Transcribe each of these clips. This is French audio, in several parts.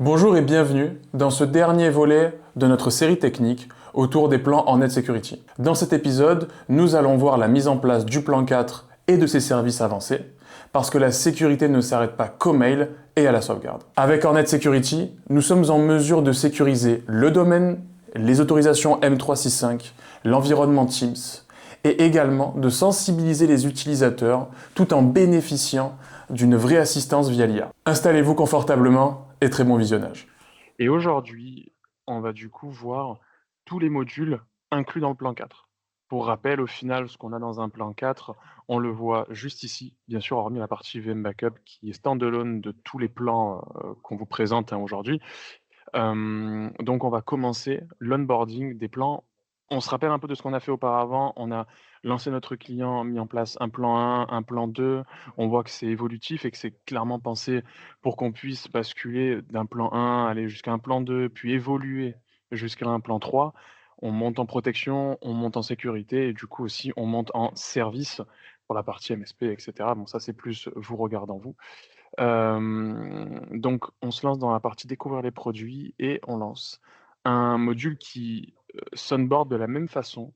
Bonjour et bienvenue dans ce dernier volet de notre série technique autour des plans en Net Security. Dans cet épisode, nous allons voir la mise en place du plan 4 et de ses services avancés, parce que la sécurité ne s'arrête pas qu'au mail et à la sauvegarde. Avec Hornet Security, nous sommes en mesure de sécuriser le domaine, les autorisations M365, l'environnement Teams, et également de sensibiliser les utilisateurs tout en bénéficiant d'une vraie assistance via l'IA. Installez-vous confortablement et très bon visionnage. Et aujourd'hui, on va du coup voir tous les modules inclus dans le plan 4. Pour rappel, au final, ce qu'on a dans un plan 4, on le voit juste ici, bien sûr, hormis la partie VM Backup qui est standalone de tous les plans qu'on vous présente aujourd'hui. Donc on va commencer l'onboarding des plans. On se rappelle un peu de ce qu'on a fait auparavant. On a lancé notre client, mis en place un plan 1, un plan 2. On voit que c'est évolutif et que c'est clairement pensé pour qu'on puisse basculer d'un plan 1, aller jusqu'à un plan 2, puis évoluer jusqu'à un plan 3. On monte en protection, on monte en sécurité et du coup aussi on monte en service pour la partie MSP, etc. Bon, ça c'est plus vous regardant vous. Donc on se lance dans la partie découvrir les produits et on lance un module qui, s'onboard de la même façon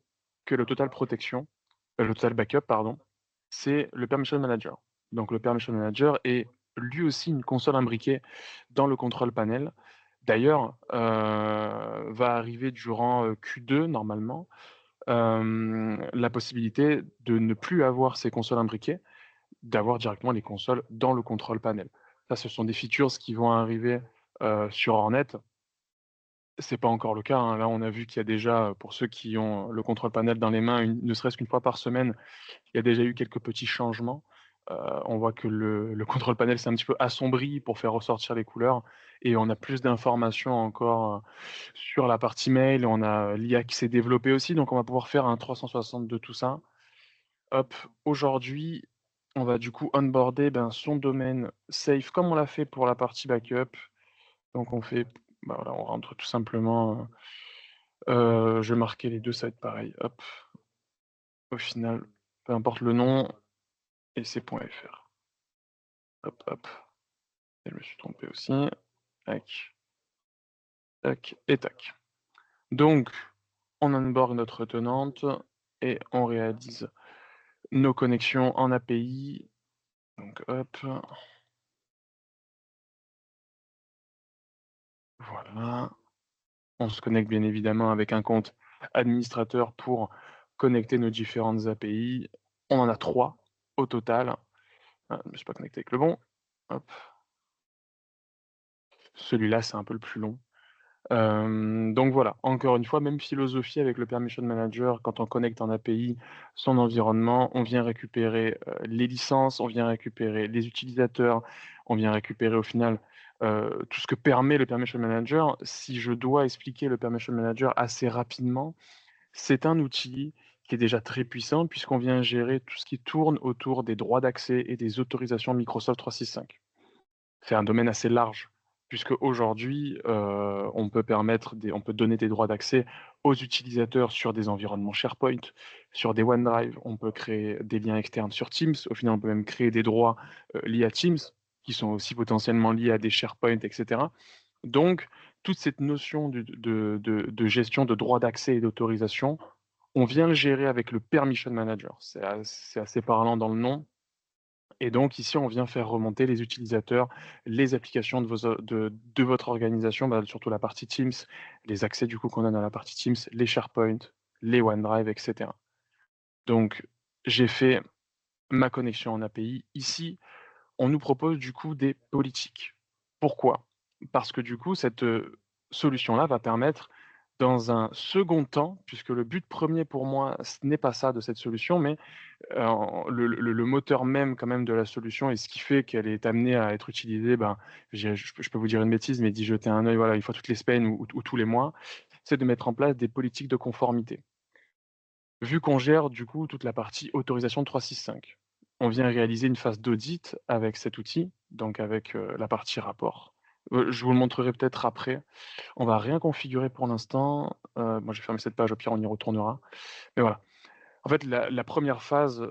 que le Total Protection, le Total Backup pardon, c'est le Permission Manager. Donc le Permission Manager est lui aussi une console imbriquée dans le control panel. D'ailleurs, va arriver durant, Q2 normalement, la possibilité de ne plus avoir ces consoles imbriquées, d'avoir directement les consoles dans le control panel. Ça, ce sont des features qui vont arriver, sur Hornet. C'est pas encore le cas, hein. Là, on a vu qu'il y a déjà, pour ceux qui ont le control panel dans les mains, ne serait-ce qu'une fois par semaine, il y a déjà eu quelques petits changements. On voit que le control panel s'est un petit peu assombri pour faire ressortir les couleurs et on a plus d'informations encore, sur la partie mail. On a l'IA qui s'est développée aussi, donc on va pouvoir faire un 360 de tout ça. Hop, aujourd'hui, on va du coup onboarder, ben, son domaine safe comme on l'a fait pour la partie backup. Donc on fait, bah, voilà, on rentre tout simplement, je vais marquer les 2, ça va être pareil, hop. Au final, peu importe le nom et c'est .fr. Hop, hop, et je me suis trompé aussi. Tac, tac et tac. Donc on onboard notre tenante et on réalise nos connexions en API. Donc hop, voilà. On se connecte bien évidemment avec un compte administrateur pour connecter nos différentes API. On en a 3 au total. Ah, je ne me suis pas connecté avec le bon. Hop. Celui-là, c'est un peu le plus long. Donc voilà, encore une fois, même philosophie avec le Permission Manager, quand on connecte en API son environnement, on vient récupérer, les licences, on vient récupérer les utilisateurs, on vient récupérer au final, tout ce que permet le Permission Manager. Si je dois expliquer le Permission Manager assez rapidement, c'est un outil qui est déjà très puissant puisqu'on vient gérer tout ce qui tourne autour des droits d'accès et des autorisations Microsoft 365. C'est un domaine assez large puisque aujourd'hui, on peut donner des droits d'accès aux utilisateurs sur des environnements SharePoint, sur des OneDrive, on peut créer des liens externes sur Teams. Au final, on peut même créer des droits, liés à Teams, qui sont aussi potentiellement liés à des SharePoint et cetera. Donc toute cette notion de gestion de droits d'accès et d'autorisation, on vient le gérer avec le Permission Manager. C'est assez parlant dans le nom et donc ici, on vient faire remonter les utilisateurs, les applications de votre organisation, bah, surtout la partie Teams, les accès du coup qu'on a dans la partie Teams, les SharePoint, les OneDrive et cetera. Donc j'ai fait ma connexion en API. Ici, on nous propose du coup des politiques. Pourquoi? Parce que du coup, cette, solution-là va permettre dans un second temps, puisque le but premier pour moi, ce n'est pas ça de cette solution, mais, le moteur même quand même de la solution et ce qui fait qu'elle est amenée à être utilisée, ben, je peux vous dire une bêtise, mais d'y jeter un œil, voilà, une fois toutes les semaines ou tous les mois, c'est de mettre en place des politiques de conformité. Vu qu'on gère du coup toute la partie autorisation 365, on vient réaliser une phase d'audit avec cet outil, donc avec, la partie rapport. Je vous le montrerai peut-être après. On va rien configurer pour l'instant, moi j'ai fermé cette page, au pire on y retournera. Mais voilà. En fait, la 1re phase,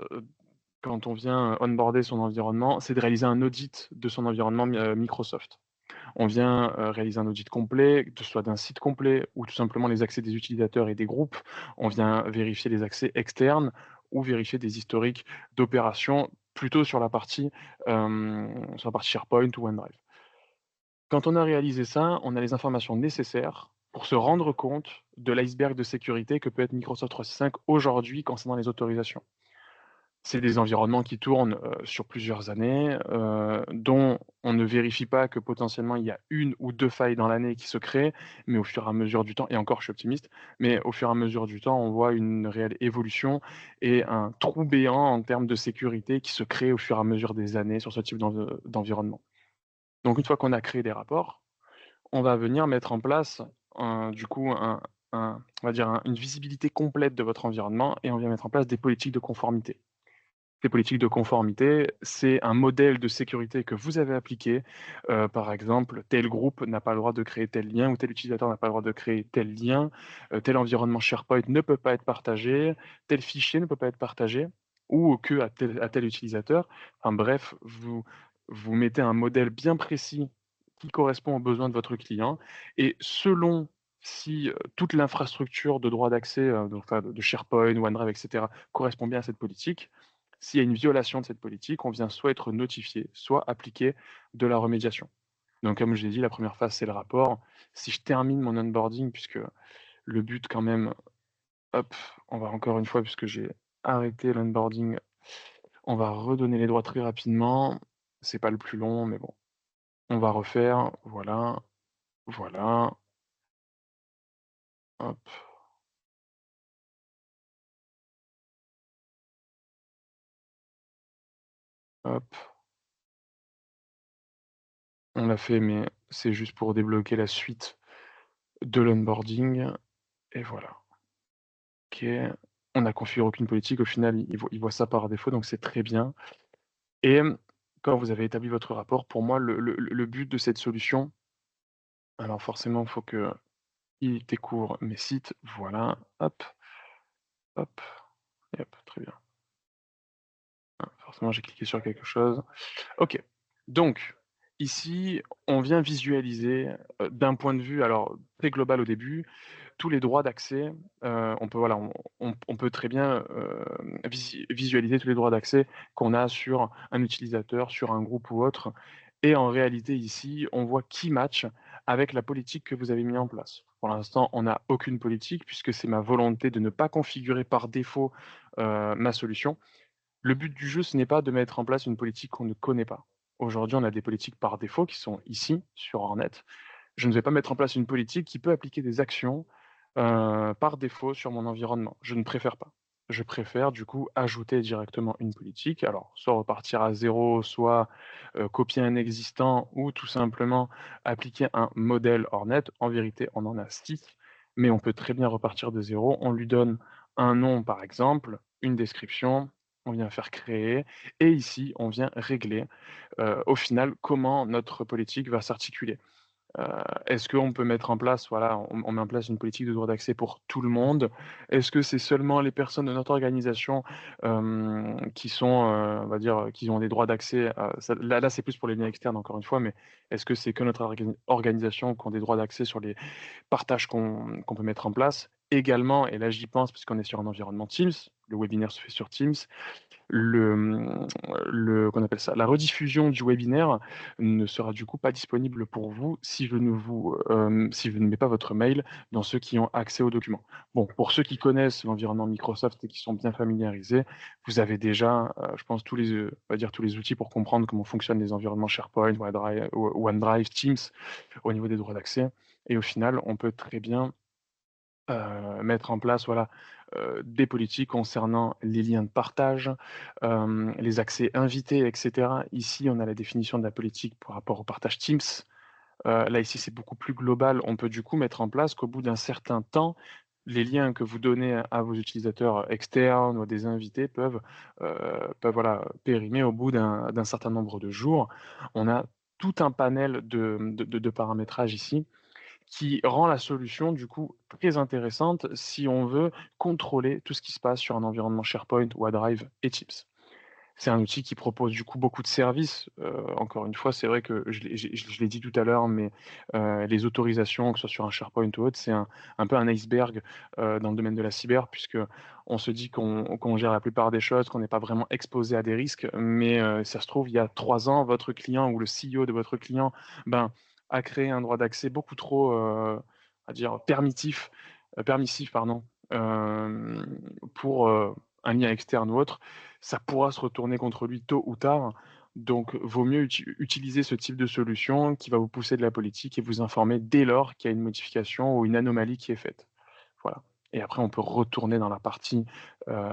quand on vient onboarder son environnement, c'est de réaliser un audit de son environnement Microsoft. On vient, réaliser un audit complet, que ce soit d'un site complet ou tout simplement les accès des utilisateurs et des groupes. On vient vérifier les accès externes ou vérifier des historiques d'opérations, plutôt sur la partie SharePoint ou OneDrive. Quand on a réalisé ça, on a les informations nécessaires pour se rendre compte de l'iceberg de sécurité que peut être Microsoft 365 aujourd'hui concernant les autorisations. C'est des environnements qui tournent, sur plusieurs années, dont on ne vérifie pas que potentiellement il y a 1 ou 2 failles dans l'année qui se créent, mais au fur et à mesure du temps et encore je suis optimiste, mais au fur et à mesure du temps, on voit une réelle évolution et un trou béant en termes de sécurité qui se crée au fur et à mesure des années sur ce type d'environnement. Donc une fois qu'on a créé des rapports, on va venir mettre en place du coup on va dire une visibilité complète de votre environnement et on vient mettre en place des politiques de conformité. Les politiques de conformité, c'est un modèle de sécurité que vous avez appliqué. Par exemple, tel groupe n'a pas le droit de créer tel lien ou tel utilisateur n'a pas le droit de créer tel lien, tel environnement SharePoint ne peut pas être partagé, tel fichier ne peut pas être partagé ou que à tel utilisateur. Enfin bref, vous mettez un modèle bien précis qui correspond aux besoins de votre client et selon si, toute l'infrastructure de droit d'accès, donc enfin de SharePoint, OneDrive et cetera correspond bien à cette politique, s'il y a une violation de cette politique, on vient soit être notifié, soit appliquer de la remédiation. Donc comme je l'ai dit, la première phase, c'est le rapport. Si je termine mon onboarding, puisque le but quand même, hop, on va encore une fois, puisque j'ai arrêté l'onboarding, on va redonner les droits très rapidement. C'est pas le plus long, mais bon, on va refaire. Voilà, voilà, hop, hop. On l'a fait, mais c'est juste pour débloquer la suite de l'onboarding et voilà. OK. On n'a configuré aucune politique. Au final, ils voient ça par défaut, donc c'est très bien et quand vous avez établi votre rapport, pour moi, le but de cette solution alors forcément, il faut qu'il découvre mes sites. Voilà, hop, hop et hop, très bien. Ah, forcément, j'ai cliqué sur quelque chose. OK. Donc, ici, on vient visualiser, d'un point de vue alors très global au début, tous les droits d'accès, on peut voilà, on peut très bien, visualiser tous les droits d'accès qu'on a sur un utilisateur, sur un groupe ou autre et en réalité ici, on voit qui match avec la politique que vous avez mis en place. Pour l'instant, on n'a aucune politique puisque c'est ma volonté de ne pas configurer par défaut, ma solution. Le but du jeu, ce n'est pas de mettre en place une politique qu'on ne connaît pas. Aujourd'hui, on a des politiques par défaut qui sont ici, sur Hornet. Je ne vais pas mettre en place une politique qui peut appliquer des actions, par défaut sur mon environnement. Je ne préfère pas. Je préfère du coup ajouter directement une politique. Alors, soit repartir à zéro, soit, copier un existant ou tout simplement appliquer un modèle Hornet. En vérité, on en a 6, mais on peut très bien repartir de zéro. On lui donne un nom par exemple, une description, on vient faire créer et ici on vient régler, au final comment notre politique va s'articuler. Heu, Est-ce qu'on peut mettre en place, voilà, on met en place une politique de droit d'accès pour tout le monde? Est-ce que c'est seulement les personnes de notre organisation, qui sont, on va dire, qui ont des droits d'accès, ça là, c'est plus pour les liens externes encore une fois, mais est-ce que c'est que notre organisation qui ont des droits d'accès sur les partages qu'on peut mettre en place? Également, et là j'y pense puisqu'on est sur un environnement Teams, le webinaire se fait sur Teams, le qu'on appelle ça? La rediffusion du webinaire ne sera du coup pas disponible pour vous si je ne mets pas votre mail dans ceux qui ont accès aux documents. Bon, pour ceux qui connaissent l'environnement Microsoft et qui sont bien familiarisés, vous avez déjà, je pense on va dire tous les outils pour comprendre comment fonctionnent les environnements SharePoint, OneDrive, Teams au niveau des droits d'accès et au final, on peut très bien mettre en place, voilà, des politiques concernant les liens de partage, les accès invités et cetera. Ici, on a la définition de la politique par rapport au partage Teams. Là, ici, c'est beaucoup plus global. On peut du coup mettre en place qu'au bout d'un certain temps, les liens que vous donnez à vos utilisateurs externes ou à des invités peuvent, voilà, périmer au bout d'un certain nombre de jours. On a tout un panel de paramétrage ici qui rend la solution du coup très intéressante si on veut contrôler tout ce qui se passe sur un environnement SharePoint, OneDrive et Teams. C'est un outil qui propose du coup beaucoup de services. Encore une fois, c'est vrai que je l'ai dit tout à l'heure, mais les autorisations, que ce soit sur un SharePoint ou autre, c'est un peu un iceberg, dans le domaine de la cyber, puisque on se dit qu'on gère la plupart des choses, qu'on n'est pas vraiment exposé à des risques. Mais ça se trouve, il y a 3 ans, votre client ou le CEO de votre client, ben, a créé un droit d'accès beaucoup trop, on va dire permissif, pardon, pour, un lien externe ou autre. Ça pourra se retourner contre lui tôt ou tard. Donc, vaut mieux utiliser ce type de solution qui va vous pousser de la politique et vous informer dès lors qu'il y a une modification ou une anomalie qui est faite. Voilà. Et après, on peut retourner dans la partie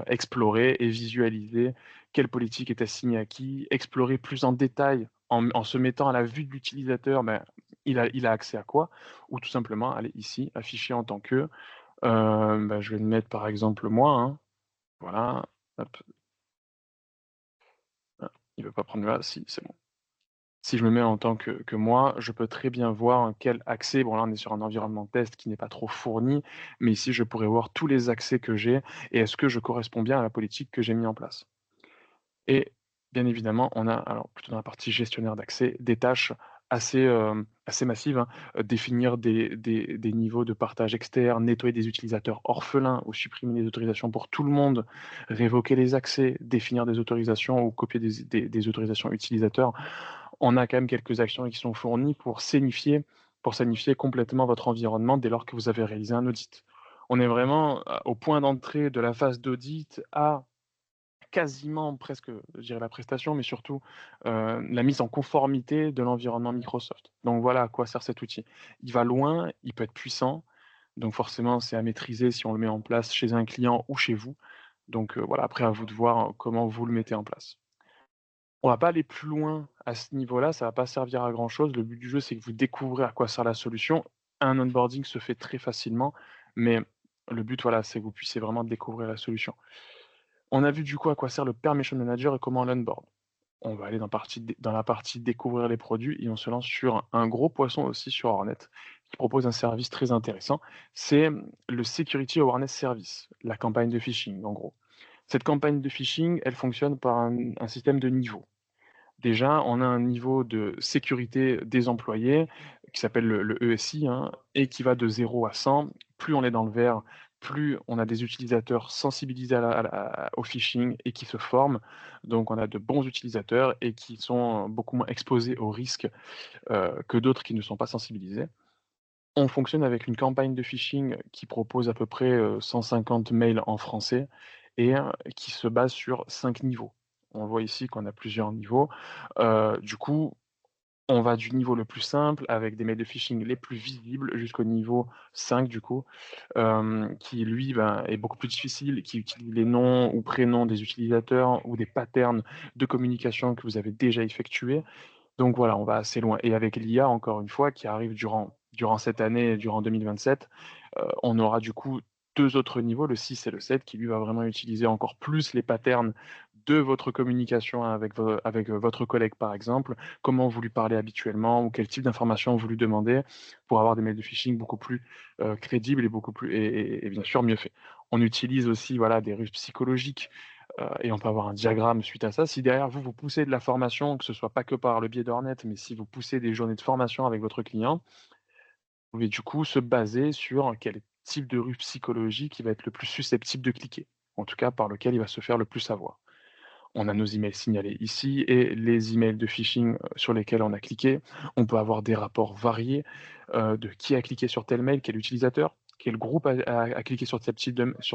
explorer et visualiser quelle politique est assignée à qui, explorer plus en détail en se mettant à la vue de l'utilisateur, ben, il a accès à quoi, ou tout simplement aller ici, afficher en tant que, bah, je vais le mettre par exemple moi, hein, voilà, hop, ah, il veut pas prendre là, si, c'est bon. Si je me mets en tant que moi, je peux très bien voir quel accès, bon là on est sur un environnement test qui n'est pas trop fourni, mais ici je pourrais voir tous les accès que j'ai et est-ce que je corresponds bien à la politique que j'ai mis en place. Et bien évidemment, on a, alors plutôt dans la partie gestionnaire d'accès, des tâches assez massives, hein. Définir des niveaux de partage externe, nettoyer des utilisateurs orphelins ou supprimer les autorisations pour tout le monde, révoquer les accès, définir des autorisations ou copier des autorisations utilisateurs. On a quand même quelques actions qui sont fournies pour signifier complètement votre environnement dès lors que vous avez réalisé un audit. On est vraiment, au point d'entrée de la phase d'audit à quasiment presque, je dirais la prestation, mais surtout, la mise en conformité de l'environnement Microsoft. Donc voilà à quoi sert cet outil. Il va loin, il peut être puissant, donc forcément c'est à maîtriser si on le met en place chez un client ou chez vous. Donc voilà, après à vous de voir comment vous le mettez en place. On va pas aller plus loin à ce niveau-là, ça va pas servir à grand chose. Le but du jeu, c'est que vous découvrez à quoi sert la solution. Un onboarding se fait très facilement, mais le but, voilà, c'est que vous puissiez vraiment découvrir la solution. On a vu du coup à quoi sert le Permission Manager et comment on l'onboard. On va aller dans la partie découvrir les produits et on se lance sur un gros poisson aussi sur Hornet qui propose un service très intéressant. C'est le Security Awareness Service, la campagne de phishing en gros. Cette campagne de phishing, elle fonctionne par un système de niveaux. Déjà, on a un niveau de sécurité des employés qui s'appelle le ESI, hein, et qui va de 0 à 100. Plus on est dans le vert, plus on a des utilisateurs sensibilisés au phishing et qui se forment. Donc on a de bons utilisateurs et qui sont beaucoup moins exposés aux risques que d'autres qui ne sont pas sensibilisés. On fonctionne avec une campagne de phishing qui propose à peu près 150 mails en français et qui se base sur 5 niveaux. On voit ici qu'on a plusieurs niveaux. Du coup, on va du niveau le plus simple avec des mails de phishing les plus visibles jusqu'au niveau 5 du coup, qui lui, ben, est beaucoup plus difficile, qui utilise les noms ou prénoms des utilisateurs ou des patterns de communication que vous avez déjà effectués. Donc voilà, on va assez loin et avec l'IA encore une fois qui arrive durant cette année, durant 2027, on aura du coup 2 autres niveaux, le 6 et le 7 qui lui va vraiment utiliser encore plus les patterns de votre communication avec votre collègue par exemple, comment vous lui parlez habituellement ou quel type d'informations vous lui demandez pour avoir des mails de phishing beaucoup plus, crédibles et beaucoup plus et bien sûr mieux faits. On utilise aussi voilà des ruses psychologiques. Et on peut avoir un diagramme suite à ça. Si derrière vous, vous poussez de la formation, que ce soit pas que par le biais d'Hornet, mais si vous poussez des journées de formation avec votre client, vous pouvez du coup se baser sur quel type de ruse psychologique qui va être le plus susceptible de cliquer. En tout cas, par lequel il va se faire le plus avoir. On a nos emails signalés ici et les emails de phishing sur lesquels on a cliqué. On peut avoir des rapports variés de qui a cliqué sur tel mail, quel utilisateur, quel groupe a cliqué sur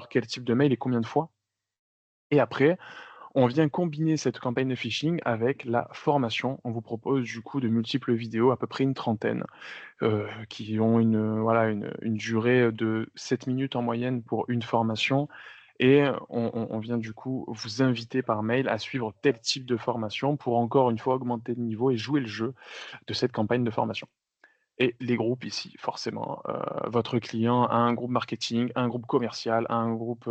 quel type de mail et combien de fois. Et après, on vient combiner cette campagne de phishing avec la formation. On vous propose du coup de multiples vidéos, à peu près une trentaine, qui ont voilà, une durée de 7 minutes en moyenne pour une formation et on vient du coup vous inviter par mail à suivre tel type de formation pour encore une fois augmenter le niveau et jouer le jeu de cette campagne de formation. Et les groupes ici, forcément, votre client a un groupe marketing, un groupe commercial, un groupe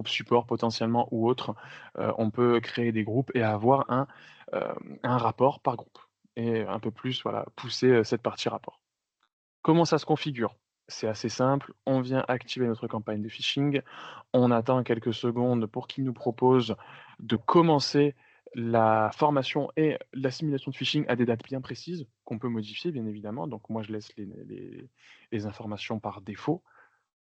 support potentiellement ou autre. On peut créer des groupes et avoir un rapport par groupe et un peu plus, voilà, pousser, cette partie rapport. Comment ça se configure? c'est assez simple, on vient activer notre campagne de phishing, on attend quelques secondes pour qu'il nous propose de commencer la formation et la simulation de phishing à des dates bien précises, qu'on peut modifier bien évidemment. Donc moi je laisse les informations par défaut.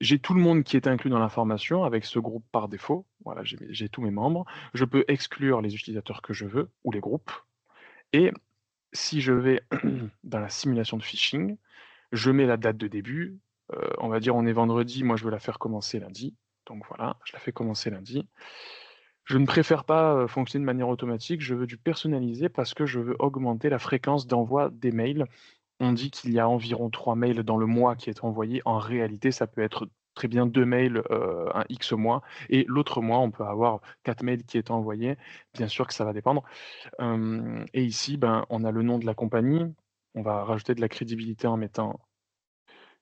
J'ai tout le monde qui est inclus dans la formation avec ce groupe par défaut. Voilà, j'ai tous mes membres. Je peux exclure les utilisateurs que je veux ou les groupes et si je vais dans la simulation de phishing, je mets la date de début, on va dire on est vendredi, moi je veux la faire commencer lundi, donc voilà, je la fais commencer lundi. Je ne préfère pas, fonctionner de manière automatique, je veux du personnalisé parce que je veux augmenter la fréquence d'envoi des mails. On dit qu'il y a environ 3 mails dans le mois qui est envoyé. En réalité, ça peut être très bien 2 mails, un X mois et l'autre mois, on peut avoir 4 mails qui est envoyés. Bien sûr que ça va dépendre. Et ici, ben, on a le nom de la compagnie. On va rajouter de la crédibilité en mettant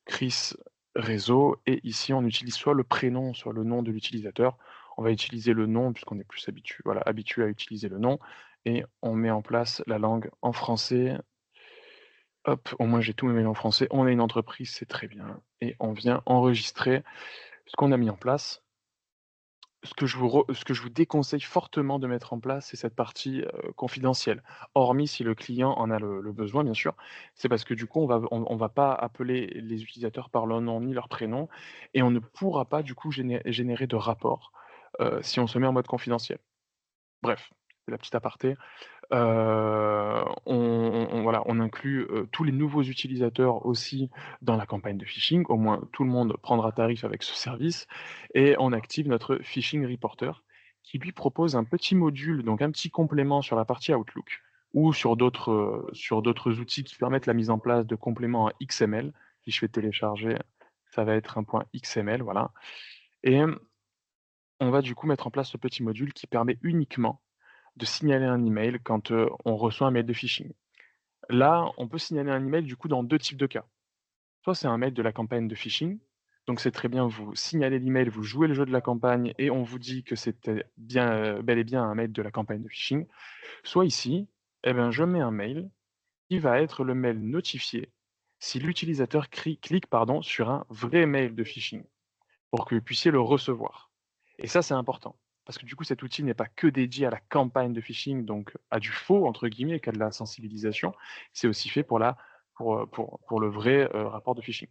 Chris Réseau et ici, on utilise soit le prénom, soit le nom de l'utilisateur. On va utiliser le nom puisqu'on est plus habitué, voilà, habitué à utiliser le nom et on met en place la langue en français. Hop, au moins j'ai tous mes mails en français. On est une entreprise, c'est très bien et on vient enregistrer ce qu'on a mis en place. Ce que je vous déconseille fortement de mettre en place, c'est cette partie, confidentielle. Hormis si le client en a le besoin, bien sûr. C'est parce que du coup, on va pas appeler les utilisateurs par leur nom ni leur prénom et on ne pourra pas du coup générer de rapport, si on se met en mode confidentiel. Bref, c'est la petite aparté. Voilà, on inclut, tous les nouveaux utilisateurs aussi dans la campagne de phishing. Au moins tout le monde prendra tarif avec ce service et on active notre phishing reporter qui lui propose un petit module, donc un petit complément sur la partie Outlook ou sur d'autres outils qui permettent la mise en place de compléments en XML. Si je fais télécharger, ça va être un point XML, voilà et on va du coup mettre en place ce petit module qui permet uniquement de signaler un email quand, on reçoit un mail de phishing. Là, on peut signaler un email du coup dans 2 types de cas. Soit c'est un mail de la campagne de phishing, donc c'est très bien, vous signalez l'email, vous jouez le jeu de la campagne et on vous dit que c'était bien, bel et bien un mail de la campagne de phishing. Soit ici, eh ben, je mets un mail qui va être le mail notifié si l'utilisateur clique pardon, sur un vrai mail de phishing pour que vous puissiez le recevoir. Et ça, c'est important. Parce que du coup, cet outil n'est pas que dédié à la campagne de phishing, donc à du faux, entre guillemets, qu'à de la sensibilisation. C'est aussi fait pour le vrai rapport de phishing.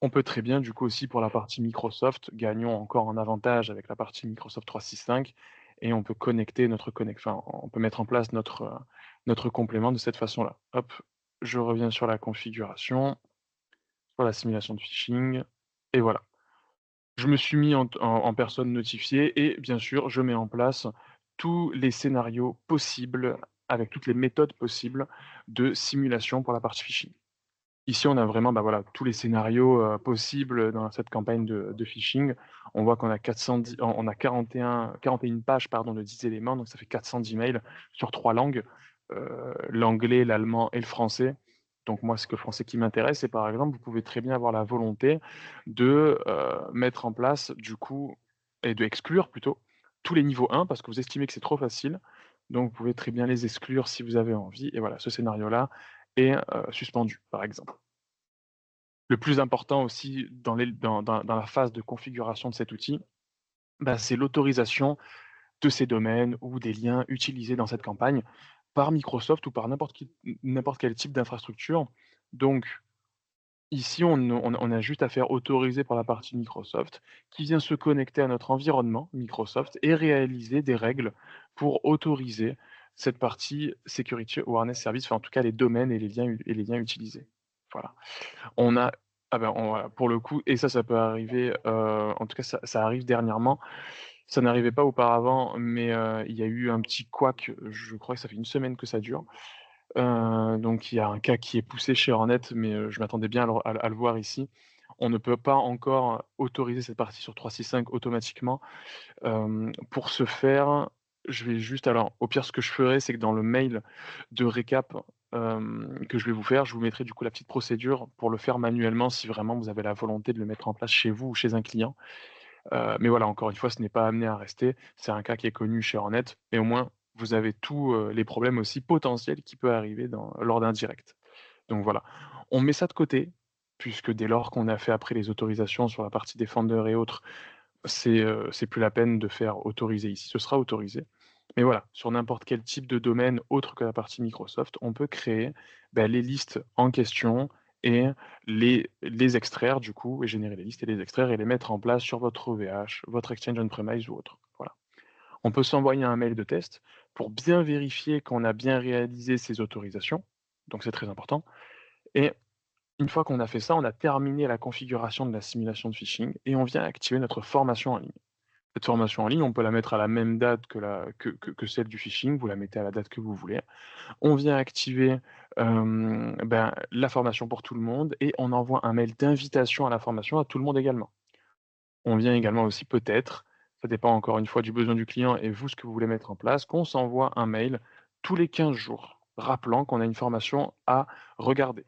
On peut très bien, du coup, aussi pour la partie Microsoft, gagnons encore en avantage avec la partie Microsoft 365 et on peut connecter enfin, on peut mettre en place notre complément de cette façon-là. Hop, je reviens sur la configuration, sur la simulation de phishing et voilà. Je me suis mis en personne notifiée et bien sûr, je mets en place tous les scénarios possibles, avec toutes les méthodes possibles de simulation pour la partie phishing. Ici, on a vraiment, bah, voilà, tous les scénarios, possibles dans cette campagne de phishing. On voit qu'on a 410 on a 41 pages, pardon, de 10 éléments, donc ça fait 410 mails sur 3 langues, l'anglais, l'allemand et le français. Donc moi, c'est que le français qui m'intéresse et par exemple, vous pouvez très bien avoir la volonté de, mettre en place du coup et de exclure plutôt tous les niveaux 1 parce que vous estimez que c'est trop facile. Donc vous pouvez très bien les exclure si vous avez envie et voilà, ce scénario-là est, suspendu, par exemple. Le plus important aussi dans la phase de configuration de cet outil, bah, c'est l'autorisation de ces domaines ou des liens utilisés dans cette campagne par Microsoft ou par n'importe quel type d'infrastructure. Donc ici, on a juste à faire autoriser par la partie Microsoft qui vient se connecter à notre environnement Microsoft et réaliser des règles pour autoriser cette partie Security Awareness Service, enfin en tout cas les domaines et les liens utilisés. Voilà. On a ah ben, on voilà, pour le coup et ça peut arriver, en tout cas ça arrive dernièrement. Ça n'arrivait pas auparavant, mais il y a eu un petit couac, je crois que ça fait une semaine que ça dure. Donc il y a un cas qui est poussé chez Hornet, mais je m'attendais bien à le voir ici. On ne peut pas encore autoriser cette partie sur 365 automatiquement. Pour ce faire, je vais juste alors au pire ce que je ferai, c'est que dans le mail de récap, que je vais vous faire, je vous mettrai du coup la petite procédure pour le faire manuellement si vraiment vous avez la volonté de le mettre en place chez vous ou chez un client. Mais voilà, encore une fois, ce n'est pas amené à rester. C'est un cas qui est connu chez Hornet, mais au moins vous avez tous, les problèmes aussi potentiels qui peuvent arriver lors d'un direct. Donc voilà, on met ça de côté. puisque dès lors qu'on a fait après les autorisations sur la partie Defender et autres, c'est plus la peine de faire autoriser ici, ce sera autorisé. Mais voilà, sur n'importe quel type de domaine autre que la partie Microsoft, on peut créer, les listes en question et les extraire du coup et générer les listes et les extraire et les mettre en place sur votre OVH, votre Exchange on-premise ou autre. Voilà. On peut s'envoyer un mail de test pour bien vérifier qu'on a bien réalisé ces autorisations, donc c'est très important et une fois qu'on a fait ça, on a terminé la configuration de la simulation de phishing et on vient activer notre formation en ligne. Cette formation en ligne, on peut la mettre à la même date que celle du phishing, vous la mettez à la date que vous voulez. On vient activer, la formation pour tout le monde et on envoie un mail d'invitation à la formation à tout le monde également. On vient également aussi peut-être, ça dépend encore une fois du besoin du client et vous ce que vous voulez mettre en place, qu'on s'envoie un mail tous les 15 jours, rappelant qu'on a une formation à regarder.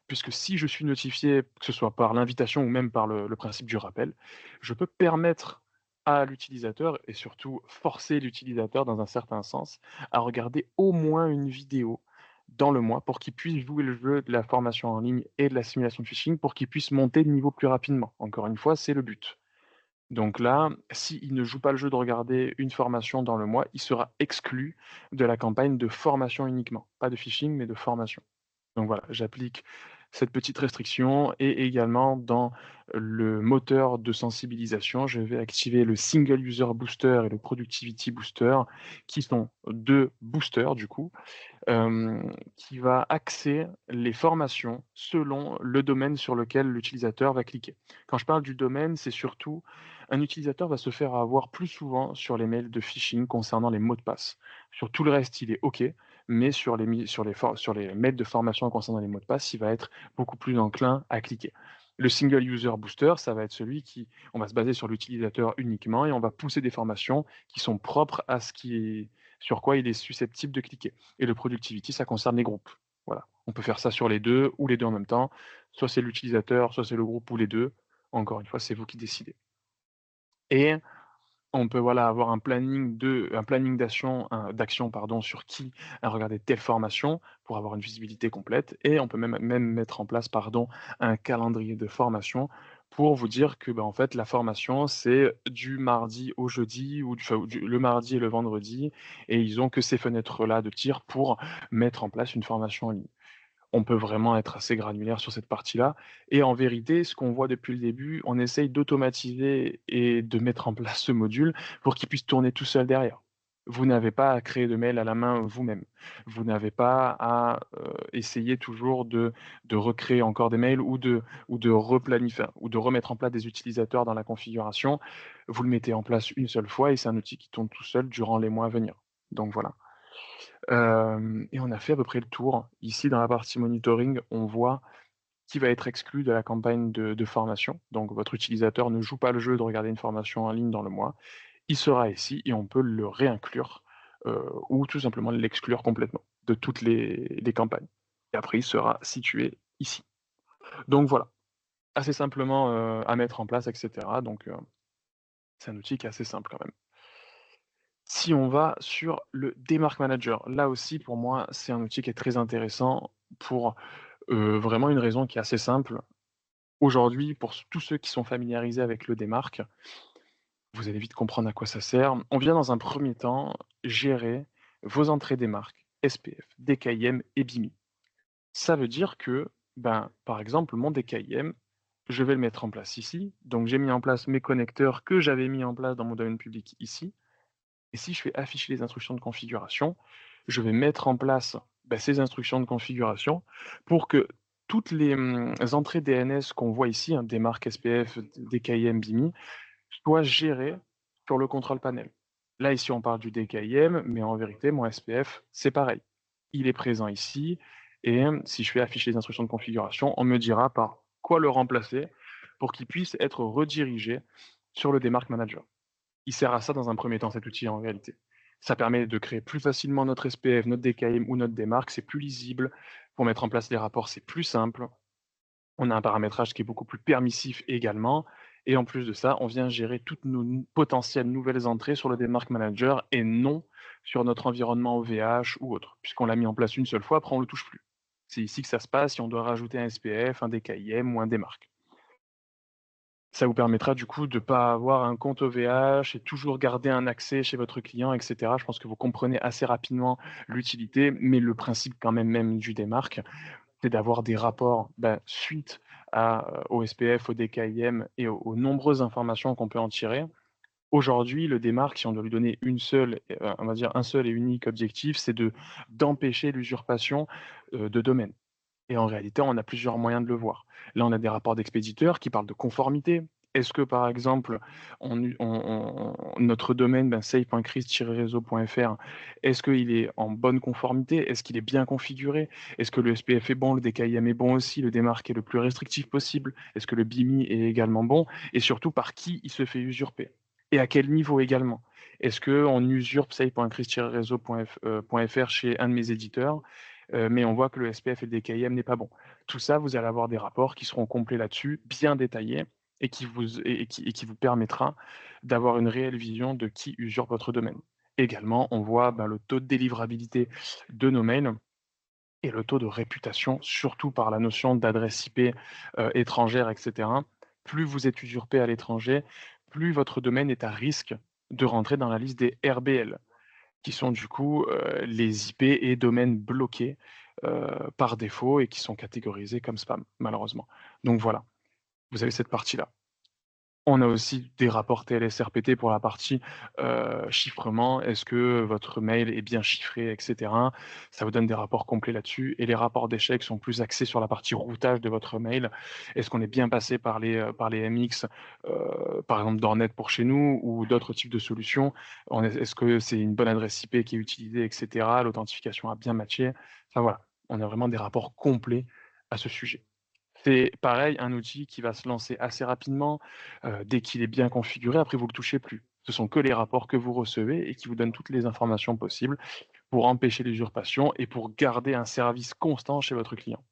Puisque si je suis notifié, que ce soit par l'invitation ou même par le principe du rappel, je peux permettre à l'utilisateur et surtout forcer l'utilisateur dans un certain sens à regarder au moins une vidéo dans le mois pour qu'il puisse jouer le jeu de la formation en ligne et de la simulation de phishing pour qu'il puisse monter de niveau plus rapidement. Encore une fois, c'est le but. Donc là, s'il ne joue pas le jeu de regarder une formation dans le mois, il sera exclu de la campagne de formation uniquement. Pas de phishing, mais de formation. Donc voilà, j'applique cette petite restriction et également dans le moteur de sensibilisation, je vais activer le Single User Booster et le Productivity Booster, qui sont 2 boosters du coup, qui va axer les formations selon le domaine sur lequel l'utilisateur va cliquer. Quand je parle du domaine, c'est surtout un utilisateur va se faire avoir plus souvent sur les mails de phishing concernant les mots de passe. Sur tout le reste, il est OK, mais sur les mails de formation concernant les mots de passe, il va être beaucoup plus enclin à cliquer. Le single user booster, ça va être celui qui on va se baser sur l'utilisateur uniquement et on va pousser des formations qui sont propres à ce qui est sur quoi il est susceptible de cliquer. Et le productivity, ça concerne les groupes. Voilà. On peut faire ça sur les 2 ou les 2 en même temps. Soit c'est l'utilisateur, soit c'est le groupe ou les 2. Encore une fois, c'est vous qui décidez. Et on peut, voilà, avoir un planning d'action, pardon, sur qui a regardé telle formation pour avoir une visibilité complète et on peut même mettre en place, pardon, un calendrier de formation pour vous dire que, en fait, la formation, c'est du mardi au jeudi ou le mardi et le vendredi et ils ont que ces fenêtres-là de tir pour mettre en place une formation en ligne. On peut vraiment être assez granulaire sur cette partie-là et en vérité, ce qu'on voit depuis le début, on essaye d'automatiser et de mettre en place ce module pour qu'il puisse tourner tout seul derrière. Vous n'avez pas à créer de mail à la main vous-même. Vous n'avez pas à, essayer toujours de recréer encore des mails ou de replanifier ou de remettre en place des utilisateurs dans la configuration. Vous le mettez en place une seule fois et c'est un outil qui tourne tout seul durant les mois à venir. Donc voilà. Et on a fait à peu près le tour. Ici, dans la partie monitoring, on voit qui va être exclu de la campagne de formation. Donc votre utilisateur ne joue pas le jeu de regarder une formation en ligne dans le mois. Il sera ici et on peut le réinclure, ou tout simplement l'exclure complètement de toutes les campagnes. Et après, il sera situé ici. Donc voilà, assez simplement, à mettre en place et cetera. Donc, c'est un outil qui est assez simple quand même. Si on va sur le Demarc Manager, là aussi pour moi, c'est un outil qui est très intéressant pour, vraiment une raison qui est assez simple. Aujourd'hui, pour tous ceux qui sont familiarisés avec le Demarc, vous allez vite comprendre à quoi ça sert. On vient dans un premier temps gérer vos entrées Demarc, SPF, DKIM et BIMI. Ça veut dire que, par exemple, mon DKIM, je vais le mettre en place ici. Donc j'ai mis en place mes connecteurs que j'avais mis en place dans mon domaine public ici. Et si je fais afficher les instructions de configuration, je vais mettre en place, ces instructions de configuration pour que toutes les, entrées DNS qu'on voit ici, hein, des marques SPF, DKIM, BIMI, soient gérées sur le control panel. Là, ici, on parle du DKIM, mais en vérité, mon SPF, c'est pareil. Il est présent ici, et si je fais afficher les instructions de configuration, on me dira par quoi le remplacer pour qu'il puisse être redirigé sur le Demarc Manager. Il sert à ça dans un premier temps, cet outil, en réalité. Ça permet de créer plus facilement notre SPF, notre DKIM ou notre démarque, c'est plus lisible. Pour mettre en place les rapports, c'est plus simple. On a un paramétrage qui est beaucoup plus permissif également. Et en plus de ça, on vient gérer toutes nos potentielles nouvelles entrées sur le Demarc Manager et non sur notre environnement OVH ou autre, puisqu'on l'a mis en place une seule fois, après on ne le touche plus. C'est ici que ça se passe si on doit rajouter un SPF, un DKIM ou un DMARC. Ça vous permettra du coup de ne pas avoir un compte OVH et toujours garder un accès chez votre client, et cetera. Je pense que vous comprenez assez rapidement l'utilité, mais le principe quand même du DMARC, c'est d'avoir des rapports, suite au SPF, au DKIM et aux nombreuses informations qu'on peut en tirer. Aujourd'hui, le DMARC, si on doit lui donner on va dire un seul et unique objectif, c'est d'empêcher l'usurpation, de domaine. Et en réalité, on a plusieurs moyens de le voir. Là, on a des rapports d'expéditeurs qui parlent de conformité. Est-ce que, par exemple, notre domaine, safe.cris-réseau.fr, est-ce qu'il est en bonne conformité? Est-ce qu'il est bien configuré? Est-ce que le SPF est bon, le DKIM est bon aussi, le DMARC est le plus restrictif possible? Est-ce que le BIMI est également bon? Et surtout, par qui il se fait usurper? Et à quel niveau également? Est-ce qu'on usurpe safe.cris-réseau.fr chez un de mes éditeurs? Mais on voit que le SPF et le DKIM n'est pas bon. Tout ça, vous allez avoir des rapports qui seront complets là-dessus, bien détaillés et qui vous permettra d'avoir une réelle vision de qui usurpe votre domaine. Également, on voit, le taux de délivrabilité de nos mails et le taux de réputation, surtout par la notion d'adresse IP, étrangère et cetera. Plus vous êtes usurpé à l'étranger, plus votre domaine est à risque de rentrer dans la liste des RBL, qui sont du coup, les IP et domaines bloqués, par défaut et qui sont catégorisés comme spam, malheureusement. Donc voilà, vous avez cette partie-là. On a aussi des rapports TLS-RPT pour la partie, chiffrement. Est-ce que votre mail est bien chiffré et cetera? Ça vous donne des rapports complets là-dessus et les rapports d'échecs sont plus axés sur la partie routage de votre mail. Est-ce qu'on est bien passé par les MX, par exemple Dornet pour chez nous ou d'autres types de solutions? Est-ce que c'est une bonne adresse IP qui est utilisée et cetera? L'authentification a bien matché? Enfin voilà, on a vraiment des rapports complets à ce sujet. C'est pareil, un outil qui va se lancer assez rapidement, dès qu'il est bien configuré, après vous le touchez plus. Ce sont que les rapports que vous recevez et qui vous donnent toutes les informations possibles pour empêcher l'usurpation et pour garder un service constant chez votre client.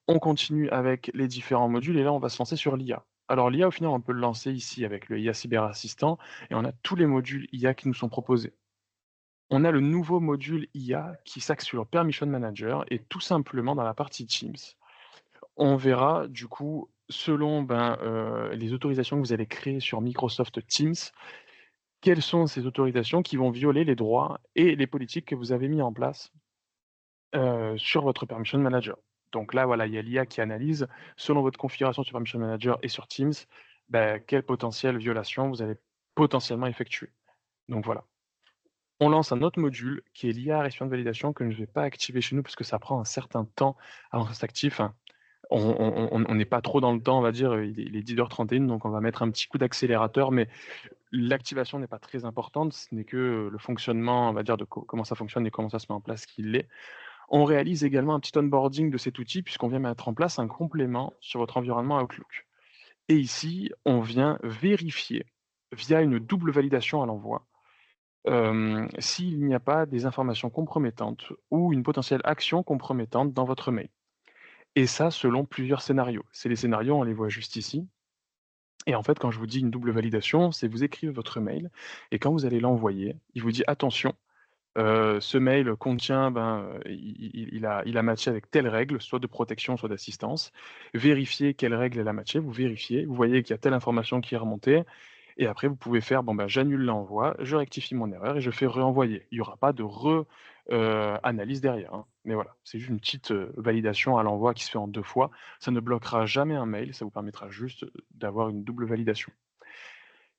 On continue avec les différents modules et là on va se lancer sur l'IA. Alors l'IA au final on peut le lancer ici avec le IA Cyber Assistant et on a tous les modules IA qui nous sont proposés. On a le nouveau module IA qui s'axe sur le Permission Manager et tout simplement dans la partie Teams. On verra du coup, selon, les autorisations que vous allez créer sur Microsoft Teams, quelles sont ces autorisations qui vont violer les droits et les politiques que vous avez mis en place, sur votre Permission Manager. Donc là, voilà, il y a l'IA qui analyse, selon votre configuration sur Permission Manager et sur Teams, quelle potentielle violation vous allez potentiellement effectuer. Donc voilà. On lance un autre module qui est l'IA récipient de validation que je ne vais pas activer chez nous parce que ça prend un certain temps avant que ça s'active. Enfin, on n'est pas trop dans le temps, on va dire, il est 10h31, donc on va mettre un petit coup d'accélérateur, mais l'activation n'est pas très importante, ce n'est que le fonctionnement, on va dire, de comment ça fonctionne et comment ça se met en place qui l'est. On réalise également un petit onboarding de cet outil puisqu'on vient mettre en place un complément sur votre environnement Outlook. Et ici, on vient vérifier via une double validation à l'envoi, s'il n'y a pas des informations compromettantes ou une potentielle action compromettante dans votre mail. Et ça, selon plusieurs scénarios. C'est les scénarios, on les voit juste ici. Et en fait, quand je vous dis une double validation, c'est vous écrivez votre mail et quand vous allez l'envoyer, il vous dit: «Attention, ce mail contient, il a matché avec telle règle, soit de protection, soit d'assistance. Vérifiez quelle règle elle a matché». Vous vérifiez, vous voyez qu'il y a telle information qui est remontée et après vous pouvez faire: «Bon, j'annule l'envoi, je rectifie mon erreur et je fais renvoyer». Il n'y aura pas de analyse derrière, hein. Mais voilà, c'est juste une petite, validation à l'envoi qui se fait en 2 fois. Ça ne bloquera jamais un mail, ça vous permettra juste, d'avoir une double validation.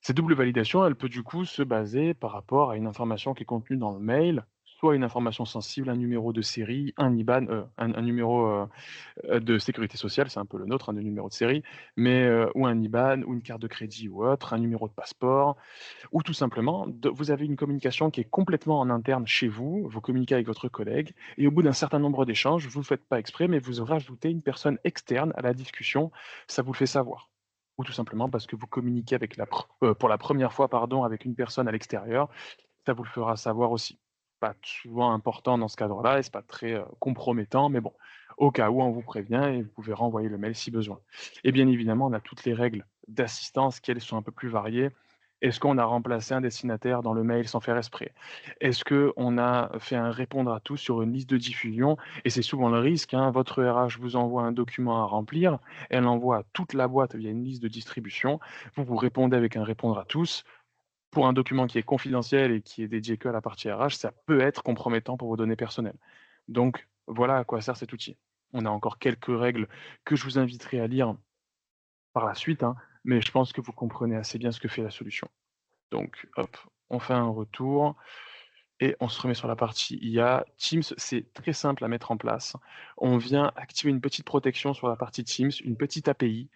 Cette double validation, elle peut du coup se baser par rapport à une information qui est contenue dans le mail, soit une information sensible, un numéro de série, un IBAN, un numéro, de sécurité sociale, c'est un peu le nôtre, hein, de numéro de série, mais ou un IBAN ou une carte de crédit ou autre, un numéro de passeport ou tout simplement vous avez une communication qui est complètement en interne chez vous, vous communiquez avec votre collègue et au bout d'un certain nombre d'échanges, vous ne le faites pas exprès, mais vous rajoutez une personne externe à la discussion, ça vous le fait savoir. Ou tout simplement parce que vous communiquez avec pour la première fois pardon, avec une personne à l'extérieur, ça vous le fera savoir aussi. Pas souvent important dans ce cadre-là et c'est pas très, compromettant, mais bon, au cas où, on vous prévient et vous pouvez renvoyer le mail si besoin. Et bien évidemment, on a toutes les règles d'assistance qui, elles, sont un peu plus variées. Est-ce qu'on a remplacé un destinataire dans le mail sans faire exprès? Est-ce qu'on a fait un répondre à tous sur une liste de diffusion? Et c'est souvent le risque, hein, votre RH vous envoie un document à remplir, elle envoie à toute la boîte via une liste de distribution, vous répondez avec un répondre à tous. Pour un document qui est confidentiel et qui est dédié que à la partie RH, ça peut être compromettant pour vos données personnelles. Donc voilà à quoi sert cet outil. On a encore quelques règles que je vous inviterai à lire par la suite, hein, mais je pense que vous comprenez assez bien ce que fait la solution. Donc hop, on fait un retour et on se remet sur la partie IA. Teams, c'est très simple à mettre en place. On vient activer une petite protection sur la partie Teams, une petite API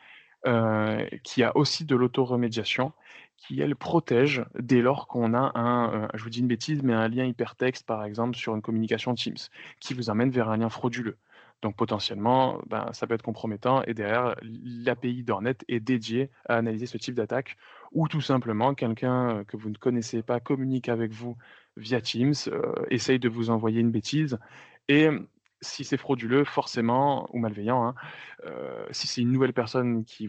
qui a aussi de l'auto-remédiation, qui elle protège dès lors qu'on a je vous dis une bêtise, mais un lien hypertexte par exemple sur une communication Teams, qui vous amène vers un lien frauduleux. Donc potentiellement, ben, ça peut être compromettant et derrière l'API d'Ornet est dédiée à analyser ce type d'attaque ou tout simplement quelqu'un, que vous ne connaissez pas communique avec vous via Teams, essaye de vous envoyer une bêtise et si c'est frauduleux forcément ou malveillant, hein, si c'est une nouvelle personne qui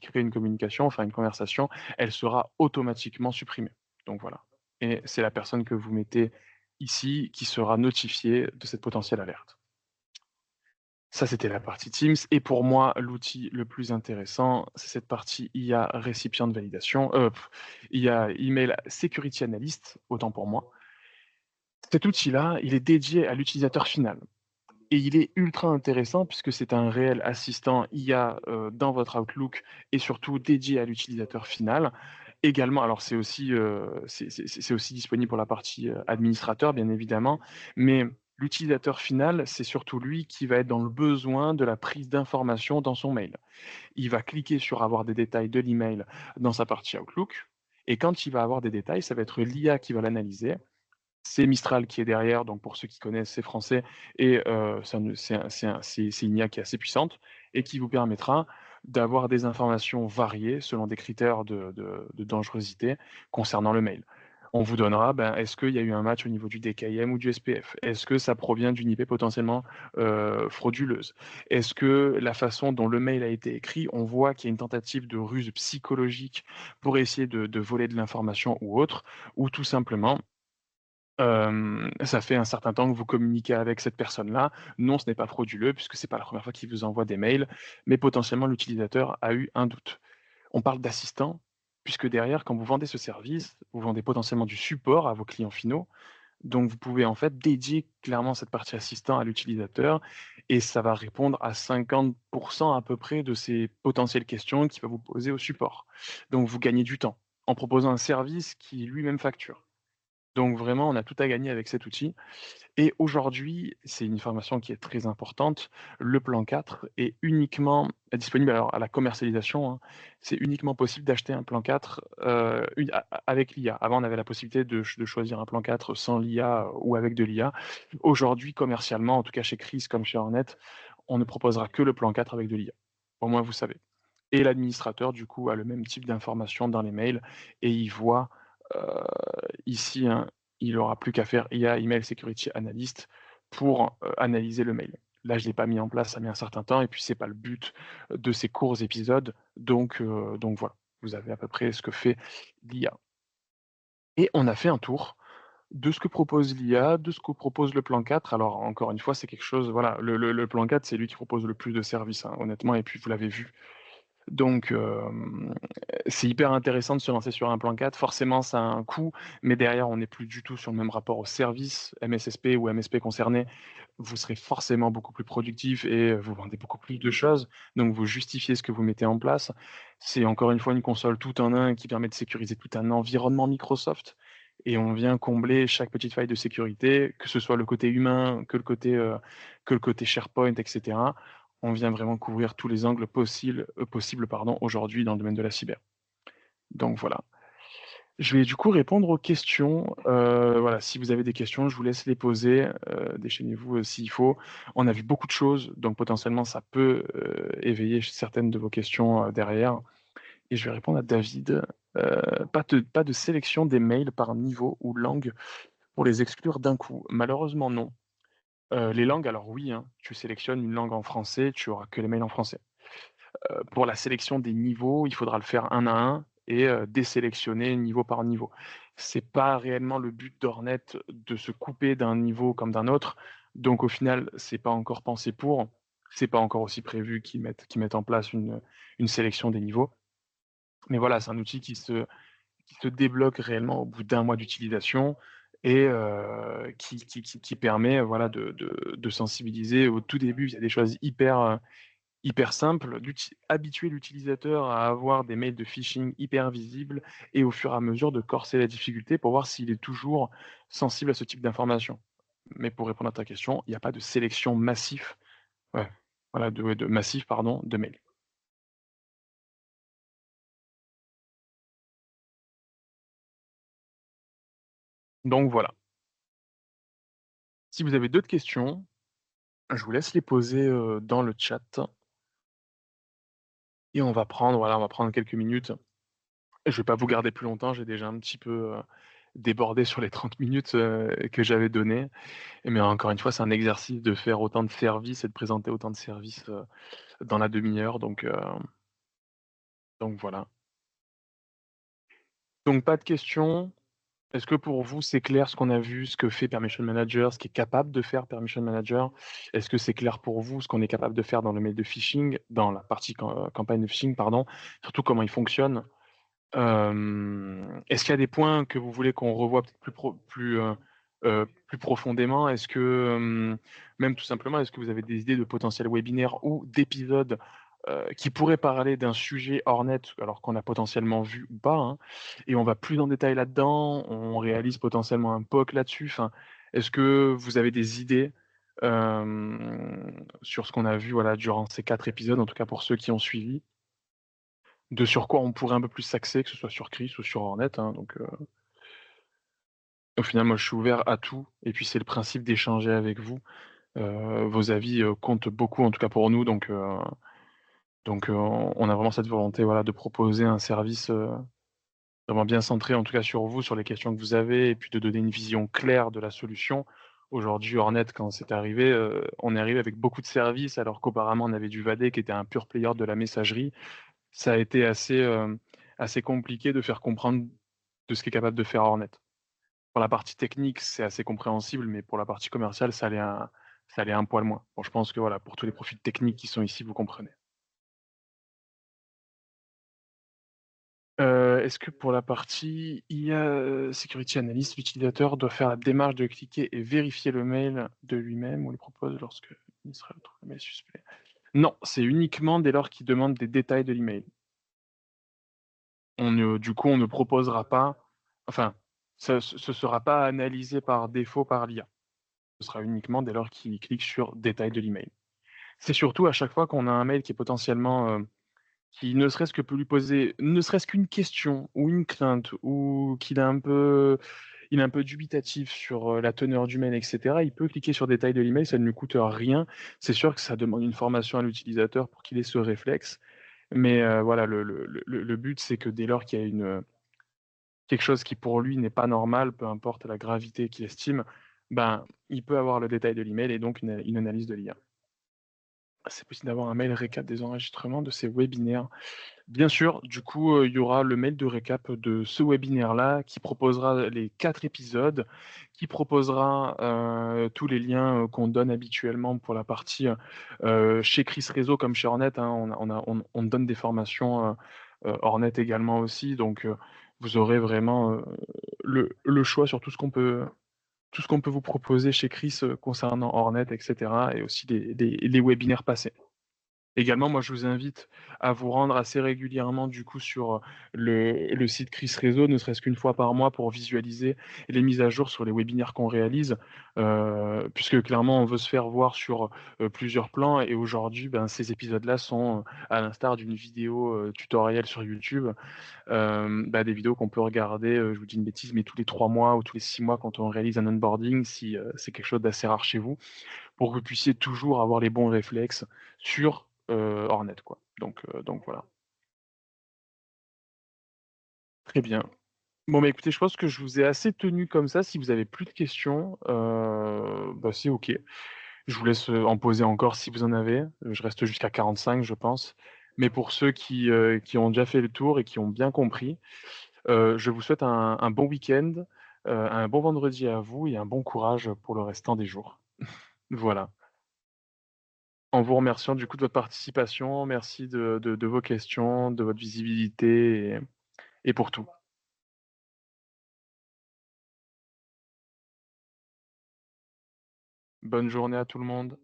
crée une communication, enfin une conversation, elle sera automatiquement supprimée. Donc voilà et c'est la personne que vous mettez ici qui sera notifiée de cette potentielle alerte. Ça, c'était la partie Teams et pour moi, l'outil le plus intéressant, c'est cette partie IA récipient de validation, IA Email Security Analyst, autant pour moi. Cet outil-là, il est dédié à l'utilisateur final. Et il est ultra intéressant puisque c'est un réel assistant IA, dans votre Outlook et surtout dédié à l'utilisateur final. Également alors c'est aussi disponible pour la partie, administrateur bien évidemment, mais l'utilisateur final, c'est surtout lui qui va être dans le besoin de la prise d'informations dans son mail. Il va cliquer sur avoir des détails de l'email dans sa partie Outlook et quand il va avoir des détails, ça va être l'IA qui va l'analyser. C'est Mistral qui est derrière, donc pour ceux qui connaissent, c'est français et c'est une IA qui est assez puissante et qui vous permettra d'avoir des informations variées selon des critères de dangerosité concernant le mail. On vous donnera, ben, est-ce qu'il y a eu un match au niveau du DKIM ou du SPF? Est-ce que ça provient d'une IP potentiellement, frauduleuse? Est-ce que la façon dont le mail a été écrit, on voit qu'il y a une tentative de ruse psychologique pour essayer de voler de l'information ou autre? Ou tout simplement ça fait un certain temps que vous communiquez avec cette personne-là. Non, ce n'est pas frauduleux puisque c'est pas la première fois qu'il vous envoie des mails, mais potentiellement l'utilisateur a eu un doute. On parle d'assistant, puisque derrière, quand vous vendez ce service, vous vendez potentiellement du support à vos clients finaux. Donc vous pouvez en fait dédier clairement cette partie assistant à l'utilisateur et ça va répondre à 50 à peu près de ces potentielles questions qu'il va vous poser au support. Donc vous gagnez du temps en proposant un service qui lui-même facture. Donc vraiment, on a tout à gagner avec cet outil et aujourd'hui, c'est une information qui est très importante, le plan 4 est uniquement disponible alors à la commercialisation, hein, c'est uniquement possible d'acheter un plan 4, une a avec l'IA. Avant, on avait la possibilité de choisir un plan 4 sans l'IA ou avec de l'IA. Aujourd'hui, commercialement, en tout cas chez Chris comme chez Hornet, on ne proposera que le plan 4 avec de l'IA. Au moins, vous savez et l'administrateur, du coup, a le même type d'information dans les mails et il voit, heu, ici, hein, il aura plus qu'à faire IA, Email Security Analyst pour, analyser le mail. Là, je l'ai pas mis en place, ça a mis un certain temps et puis c'est pas le but de ces courts épisodes donc voilà. Vous avez à peu près ce que fait l'IA et on a fait un tour de ce que propose l'IA, de ce que propose le plan 4. Alors encore une fois, c'est quelque chose voilà, le plan 4, c'est lui qui propose le plus de services, hein, honnêtement et puis vous l'avez vu. Donc c'est hyper intéressant de se lancer sur un plan 4. Forcément, ça a un coût, mais derrière, on n'est plus du tout sur le même rapport au service, MSSP ou MSP concerné. Vous serez forcément beaucoup plus productif et vous vendez beaucoup plus de choses, donc vous justifiez ce que vous mettez en place. C'est encore une fois une console tout en un qui permet de sécuriser tout un environnement Microsoft et on vient combler chaque petite faille de sécurité, que ce soit le côté humain, que le côté SharePoint et cetera. On vient vraiment couvrir tous les angles possibles, pardon, aujourd'hui dans le domaine de la cyber. Donc voilà. Je vais du coup répondre aux questions. Voilà, si vous avez des questions, je vous laisse les poser, déchaînez-vous, s'il faut. On a vu beaucoup de choses, donc potentiellement ça peut, éveiller certaines de vos questions, derrière et je vais répondre à David. Pas de sélection des mails par niveau ou langue pour les exclure d'un coup. Malheureusement non. Les langues alors oui, hein, tu sélectionnes une langue en français, tu auras que les mails en français. Pour la sélection des niveaux, il faudra le faire un à un et désélectionner niveau par niveau. C'est pas réellement le but d'Hornet de se couper d'un niveau comme d'un autre, donc au final, c'est pas encore pensé pour. C'est pas encore aussi prévu qu'ils mettent en place une sélection des niveaux. Mais voilà, c'est un outil qui se débloque réellement au bout d'un mois d'utilisation et qui permet, voilà, de sensibiliser au tout début. Il y a des choses hyper simples, habituer l'utilisateur à avoir des mails de phishing hyper visibles et au fur et à mesure de corser la difficulté pour voir s'il est toujours sensible à ce type d'informations. Mais pour répondre à ta question, il n'y a pas de sélection massif, ouais, voilà, de massif, pardon, de mails. Donc voilà. Si vous avez d'autres questions, je vous laisse les poser, dans le chat et on va prendre quelques minutes. Je vais pas vous garder plus longtemps, j'ai déjà un petit peu, débordé sur les 30 minutes, que j'avais données. Mais encore une fois, c'est un exercice de faire autant de services et de présenter autant de services, dans la demi-heure, donc voilà. Donc pas de questions. Est-ce que pour vous, c'est clair ce qu'on a vu, ce que fait Permission Manager, ce qu'est capable de faire Permission Manager? Est-ce que c'est clair pour vous ce qu'on est capable de faire dans le mail de phishing, dans la partie campagne de phishing, pardon, surtout comment il fonctionne? Est-ce qu'il y a des points que vous voulez qu'on revoie peut-être plus profondément? Est-ce que, même tout simplement, est-ce que vous avez des idées de potentiels webinaires ou d'épisodes, qui pourraient parler d'un sujet hors net, alors qu'on a potentiellement vu ou pas, hein? Et on va plus en détail là-dedans, on réalise potentiellement un POC là-dessus. Enfin, est-ce que vous avez des idées, sur ce qu'on a vu, voilà, durant ces 4 épisodes, en tout cas pour ceux qui ont suivi? De sur quoi on pourrait un peu plus s'axer, que ce soit sur Chris ou sur Hornet, hein, donc au final, moi, je suis ouvert à tout et puis c'est le principe d'échanger avec vous. Vos avis, comptent beaucoup, en tout cas pour nous, donc on a vraiment cette volonté, voilà, de proposer un service, vraiment bien centré, en tout cas sur vous, sur les questions que vous avez et puis de donner une vision claire de la solution. Aujourd'hui, Hornet, quand c'est arrivé, on est arrivé avec beaucoup de services alors qu'auparavant on avait du Vadé qui était un pur player de la messagerie. Ça a été assez compliqué de faire comprendre de ce qu'est capable de faire Hornet. Pour la partie technique, c'est assez compréhensible, mais pour la partie commerciale, ça allait un poil moins. Bon, je pense que voilà, pour tous les profils techniques qui sont ici, vous comprenez. Est-ce que pour la partie IA, security analyst, l'utilisateur doit faire la démarche de cliquer et vérifier le mail de lui-même ou le propose lorsque il sera trouve le mail suspect? Non, c'est uniquement dès lors qu'il demande des détails de l'email. Du coup, on ne proposera pas, enfin, ce sera pas analysé par défaut par l'IA. Ce sera uniquement dès lors qu'il clique sur détail de l'email. C'est surtout à chaque fois qu'on a un mail qui est potentiellement, qui ne serait-ce que peut lui poser ne serait-ce qu'une question ou une crainte ou qu'il est un peu dubitatif sur, la teneur du mail et cetera, il peut cliquer sur détail de l'email, ça ne lui coûte rien. C'est sûr que ça demande une formation à l'utilisateur pour qu'il ait ce réflexe, mais voilà, le but, c'est que dès lors qu'il y a quelque chose qui pour lui n'est pas normal, peu importe la gravité qu'il estime, ben, il peut avoir le détail de l'email et donc une analyse de l'IA. C'est possible d'avoir un mail récap des enregistrements de ces webinaires. Bien sûr, du coup, il y aura le mail de récap de ce webinaire-là qui proposera les 4 épisodes, qui proposera, tous les liens, qu'on donne habituellement pour la partie, chez Chris Réseau comme chez Hornet, hein. On donne des formations, Hornet également aussi, donc vous aurez vraiment, le choix sur tout ce qu'on peut vous proposer chez Chris, concernant Hornet et cetera et aussi les webinaires passés. Également, moi, je vous invite à vous rendre assez régulièrement, du coup, sur, le site Chris Réseau, ne serait-ce qu'une fois par mois pour visualiser les mises à jour sur les webinaires qu'on réalise, puisque clairement, on veut se faire voir sur, plusieurs plans et aujourd'hui, ben, ces épisodes-là sont, à l'instar d'une vidéo, tutoriel sur YouTube, bah, des vidéos qu'on peut regarder, je vous dis une bêtise, mais tous les 3 mois ou tous les 6 mois quand on réalise un onboarding si, c'est quelque chose d'assez rare chez vous, pour que vous puissiez toujours avoir les bons réflexes sur, Hornet, quoi. Donc voilà. Très bien. Bon, bah, écoutez, je pense que je vous ai assez tenu comme ça. Si vous avez plus de questions, bah, c'est OK. Je vous laisse, en poser encore si vous en avez. Je reste jusqu'à 45, je pense. Mais pour ceux qui ont déjà fait le tour et qui ont bien compris, je vous souhaite un bon week-end, un bon vendredi à vous et un bon courage pour le restant des jours. Voilà. En vous remerciant du coup de votre participation, merci de vos questions, de votre visibilité et pour tout. Bonne journée à tout le monde.